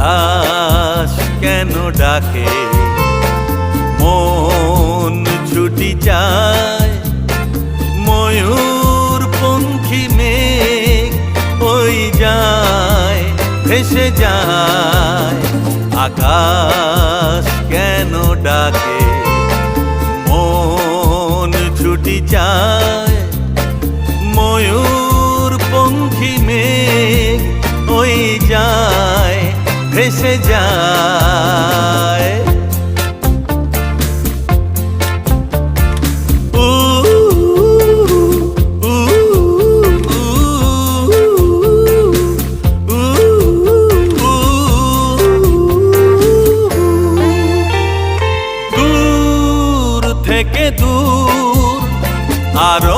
আকাশ কেন ডাকে, মন ছুটি চায়, ময়ূর পঙ্খী মেঘ ওই যায় ভেসে যায়। আকাশ কেন ডাকে, মন ছুটি চায়, ময়ূর পঙ্খী মেঘ ওই যায় ভেসে যায়। দূর থেকে দূর আরো